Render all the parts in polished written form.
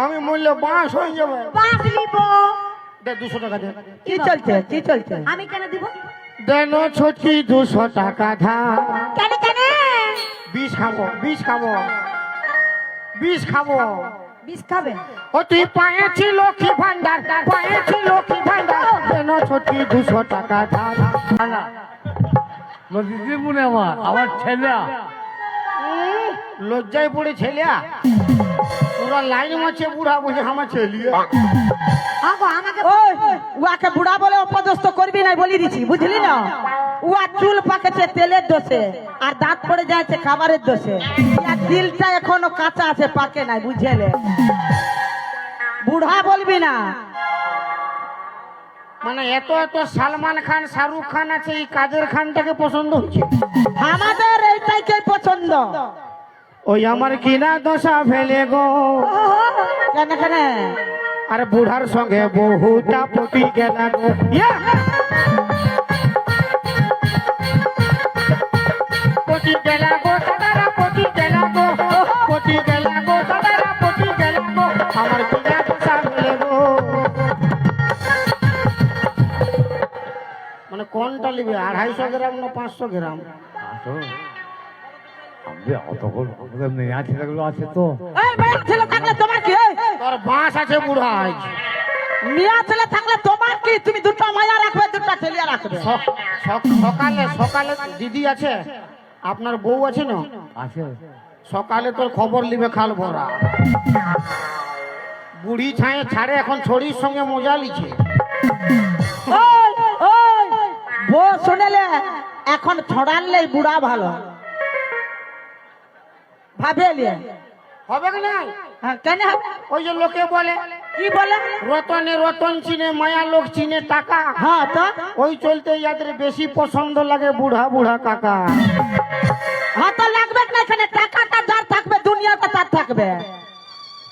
আমি মূল্য বাঁশ হয়ে যাবে। বাঁশ নিব। দে 200 টাকা দে। কি চলছে কি চলছে? আমি কেন দিব? দেন ছোটকি 200 টাকা ধার। কেন কেন? বিষ খাবো, বিষ খাবো, বিষ খাবো। বিষ খাবে? ও তুই পায়েছি লক্ষ্মী ভান্ডার, পায়েছি লক্ষ্মী ভান্ডার, দেন ছোটকি 200 টাকা ধার। দিদি মনে আমার ছেলে লজ্জায় পড়ে ছেলিয়া পুরো লাইন মারছে বুড়া বসে আমার ছেলিয়া। আগো আমাকে ওই উয়াকে বুড়া বলে অপদস্থ করবি না বলি দিছি, বুঝলি না? উয়া চুল পাকেছে তেলের দোষে, আর দাঁত পড়ে যাচ্ছে খাবারের দোষে, আর দিলটা এখনো কাঁচা আছে, পাকে নাই, বুঝলে? বুড়া বলবি না। মানে এত এত সালমান খান শাহরুখ খান আছে, এই কাদের খানটাকে পছন্দ হচ্ছে। আমাদের এইটাই পছন্দ। ওই আমার কিনা দশা ফেলে গো। কেন কেন? আরে বুড়ার সঙ্গে বহুটা পটি গেল গো। পটি গেল গো দাদারা, পটি গেল গো, পটি গেল গো দাদারা, পটি গেল গো, আমার কিনা দশা ফেলে গো। মানে কোনটা নিবি, 250 গ্রাম না 500 গ্রাম? ছেলেগুলো আছে তো। এই মেয়ে ছেলে থাকলে তোমার কি? তোর বাঁশ আছে বুড়া আজ। মিয়া ছেলে থাকলে তোমার কি? তুমি দুটো মায়া রাখবে, দুটো ছেলিয়া রাখবে। সকালে সকালে দিদি আছে, আপনার বউ আছে না? আছে। সকালে তোর খবর নিবে খাল ভরা। বুড়ি ছায়ে ছাড়ে এখন ছড়ির সঙ্গে মজা লিছে। ওই ওই বউ শুনেলে এখন ছড়ালে বুড়া ভালো ভাবেলিয়ে। হবে কি নাই? হ্যাঁ, কেন হবে? ওই যে লোকে বলে কি বলে? রতনে রতন চিনে, মায়া লোক চিনে টাকা। হ্যাঁ তো ওই চলতে ইয়াদের বেশি পছন্দ লাগে বুড়া বুড়া কাকা। হ্যাঁ তো লাগবে না, এখানে টাকাটা যার থাকবে দুনিয়াটা তার থাকবে।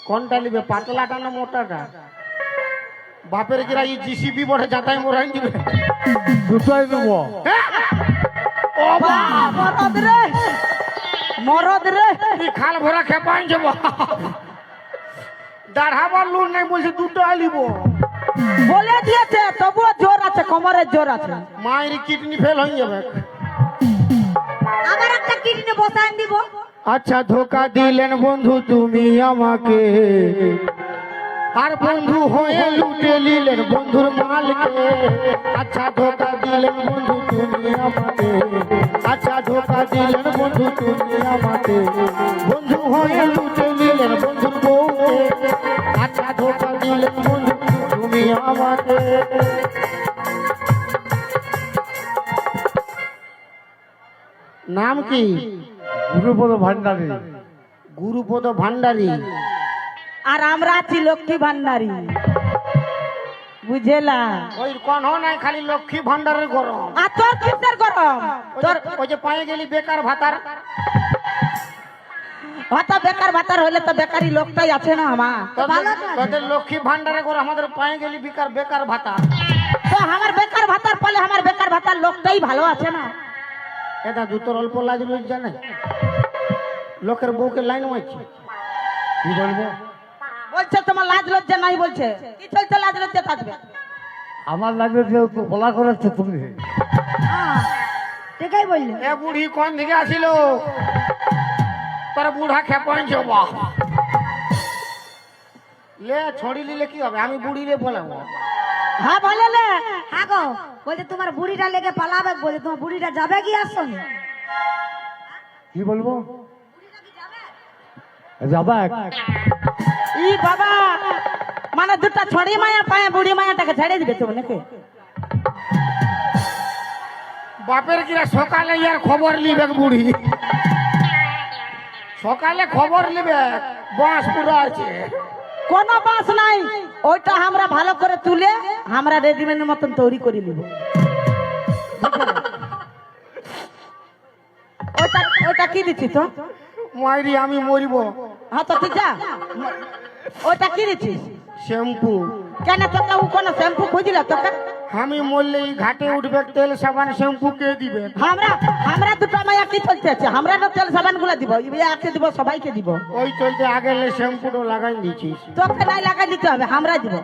কোনটা নিবে, পাতলাটা না মোটাটা? বাপের কিরা এই জিসিবি বড়ে যাতাই মোরাই দিবে। দুটোই দেবো। ও বা মরদ রে, মরদ রে। তুই খাল ভরা খেপাই যাব। দাঁড়াবার লোক নাই বলছে দুটো আলিব। বলে দিয়েছে, তবুও জোর আছে, কোমরের জোর আছে। মায়ের কিডনি ফেল হয়ে যাবে। আমার একটা কিডনি বসান দিব। আচ্ছা ধোকা দিলেন বন্ধু তুমি আমাকে, আর বন্ধু হয়ে লুটে নিলেন বন্ধুর মালকে। আচ্ছা ধোকা দিলেন বন্ধু তুমি আমাকে, আচ্ছা ধোকা দিলেন বন্ধু তুমি আমাকে, বন্ধু হয়ে লুটে নিলেন বন্ধুর বউকে। আচ্ছা ধোকা দিলেন বন্ধু তুমি আমাকে। নাম কি? গুরুপদ ভান্ডারী। গুরুপদ ভান্ডারী। আর আমরা আছি লক্ষ্মী ভান্ডারী, বুঝেলা? ওই কোন নাই, খালি লক্ষ্মী ভান্ডারের গরম। আর তোর কিসের গরম? তোর ওই যে পায়ে গেলি বেকার ভাতার। ভাতা বেকার ভাতার হইলে তো বেকারি লোকটাই আছে না আমার। তোদের লক্ষ্মী ভান্ডারের গরম, আমাদের পায়ে গেলি বেকার বেকার ভাতা। তো আমার বেকার ভাতার ফলে আমার বেকার ভাতার লোকটাই ভালো আছে না। এটা দুটোর অল্প লাজ লুজ জানে, লোকের বউকে লাইন মারছে। কি বলবো? বলছে তোমার লাজ লজ্জা নাই, বলছে কি চলছে লাজ লজ্জা থাকবে? আমার লাগবে যে বলা করেছে তুমি। ঠিকই বললি। এ বুড়ি কোন দিকে আসিল? তোর বুড়া খেপাই যাব। লে ছড়ি নিলে কি হবে, আমি বুড়িলে বলাবো। হ্যাঁ বলে লে। হ্যাঁ গো, বলছে তোমার বুড়িটা লেগে পালাবে, বলে তোমার বুড়িটা যাবে কি আর সঙ্গে? কি বলবো? যাবা ই বাবা, মানে দুটা ছড়ি মায়া পায়ে বুড়ি মায়াটাকে ছেড়ে দিবে তুমি নাকি? বাপের কিরা সকালে ইয়ার খবর নিবে বুড়ি, সকালে খবর নিবে বাঁশ পুরো আছে। কোনো বাস নাই, ওইটা আমরা ভালো করে তুলে আমরা রেডিমেডের মতন তৈরি করে নিব। ওইটা ওইটা কি দিচ্ছি তো? মাইরি আমি মরিব। হ্যাঁ তো তুই যা, ওইটা কি দিচ্ছিস? শ্যাম্পু। কেন তোকে ও কোনো শ্যাম্পু খুঁজিল তোকে? আমি মরলে এই ঘাটে উঠবে তেল সাবান শ্যাম্পু কে দিবে? আমরা দুটো মায়া কি চলতে আছে, আমরা না তেল সাবান গুলা দিব, একে দিব, সবাইকে দিব। ওই চলতে আগে শ্যাম্পুটা লাগাই দিচ্ছিস, তোকে নাই লাগাই দিতে হবে, আমরা দিব।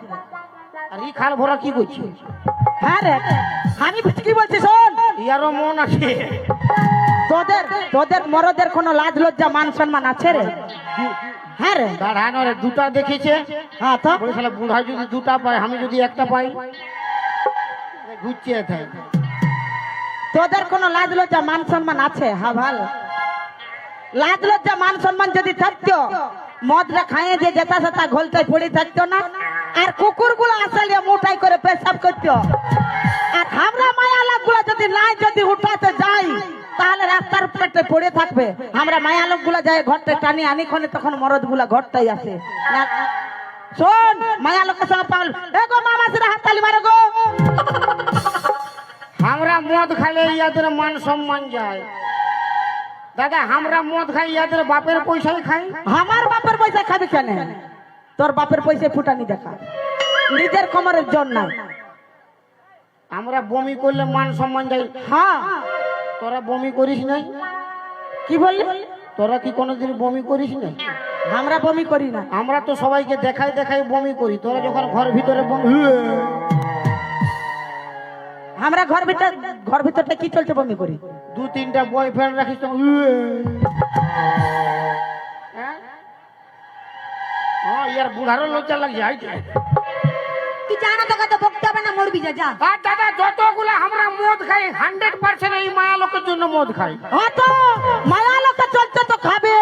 আর এই খাল ভরা কি করছিস? হ্যাঁ রে, আমি কি বলছি শোন, ইয়ারও মন আছে। তোদের মরদের কোনো লাজ লজ্জা মান সম্মান আছে রে? হ্যাঁ রে, দাঁড়ানো রে, দুটা দেখেছে। হ্যাঁ তো বলে শালা বুড়া যদি দুটা পায়, আমি যদি একটা পাই, ঘুরছে থাকে। তোদের কোনো লাজ লজ্জা মান সম্মান আছে? হ্যাঁ ভালো, লাজ লজ্জা মান সম্মান যদি থাকতো, মদটা খাইয়ে যে যেতা সেতা ঘোলতে পড়ে থাকতো না, আর কুকুর গুলো আসলে মোটাই করে পেশাব করতো। আর আমরা মায়া লোক গুলো যদি উঠাতে যাই, তাহলে রাস্তার পেটে পড়ে থাকবে। আমরা মায়া লোক গুলা যাই ঘরটা টানি আনি খনে, তখন মরদ গুলা ঘরটাই আসে না। শোন, মায়া লোকের সঙ্গে পাগল, এ গো মামা সেটা হাততালি মারো গো। আমরা মদ খালে ইয়াদের মান সম্মান যায়। দাদা, আমরা মদ খাই, ইয়াদের বাপের পয়সায় খাই। আমার বাপের পয়সা খাবি কেন? তোর বাপের পয়সা ফুটানি দেখা, নিজের কোমরের জোর নাই। আমরা বমি করলে মান সম্মান যায়। হ্যাঁ, তোরা বমি করিস নাই? কি বললি? তোরা কি কোনোদিন বমি করিস নাই? আমরা বমি করি না। আমরা তো সবাইকে দেখাই দেখাই বমি করি। তোরা যখন ঘর ভিতরে বমি, আমরা ঘর ভিতরটা কি চলছে বমি করি? দু তিনটা বয়ফ্রেন্ড রাখিস তো, হ্যাঁ, ইয়ার বুড়ারও লজ্জা লাগছে। তুই জানা তোকে তো বকতে হবে না, মরবি যা যা। আর দাদা, যতগুলো আমরা মদ খাই 100% এই মায়া লোকের জন্য মদ খাই। হ্যাঁ তো, মায়া লোকে চলছে তো খাবে।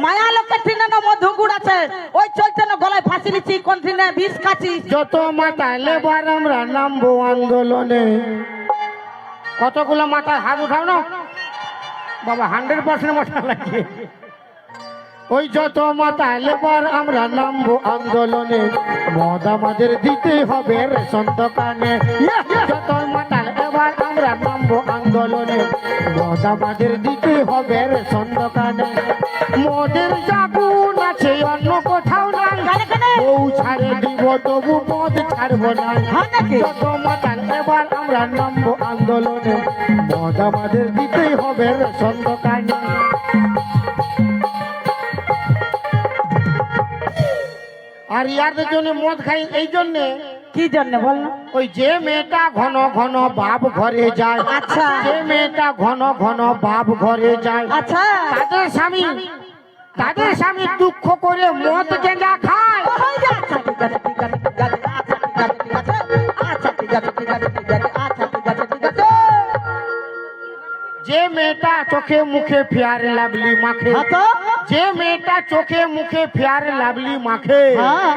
মায়া লোকে ট্রেনে না মধু গুড় আছে, ওই চলছে না গলায় ফাঁসি নিচ্ছি, কোন ট্রেনে বিষ খাচ্ছি। যত মাথা লেবার আমরা নামবো আন্দোলনে। কতগুলো মাথায় হাত উঠাও না বাবা, 100% মাথা লাগে। ওই যত মাথা লেবার আমরা নামবো আন্দোলনে, মদ আমাদের দিতে হবে রেশন দোকানে। যত মাথা লেবার আমরা নামবো আন্দোলনে, মদ আমাদের দিতে হবে রেশন দোকানে। মদের জাগুন আছে অন্য কোথাও নাই, বউ ছাড়ে দিব তবু মদ ছাড়বো না। যত মাথা লেবার আমরা নামবো আন্দোলনে, মদ আমাদের দিতে হবে রেশন দোকানে। আর ইয়াদের জন্য মদ খাই এই জন্যে। কি জন্য বল না? ওই যে মেয়েটা ঘন ঘন বাপ ঘরে যায়, আচ্ছা। যে মেয়েটা ঘন ঘন বাপ ঘরে যায়, আচ্ছা, তাদের স্বামী দুঃখ করে মদ গেঁজা খায়। আচ্ছা ঠিক আছে, ঠিক আছে, ঠিক আছে, আচ্ছা ঠিক আছে, ঠিক আছে, আচ্ছা ঠিক আছে, ঠিক আছে, ঠিক আছে, আচ্ছা ঠিক আছে, ঠিক আছে। যে মেয়েটা চোখে মুখে ফেয়ার লাভলি মাখে, হ্যাঁ তো? যে মেয়েটা চোখে মুখে ফেয়ার লাভলি মাখে, হ্যাঁ,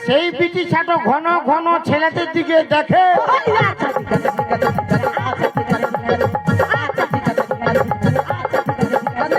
সেই পিটি ছাটো ঘন ঘন ছেলেদের দিকে দেখে। আচ্ছা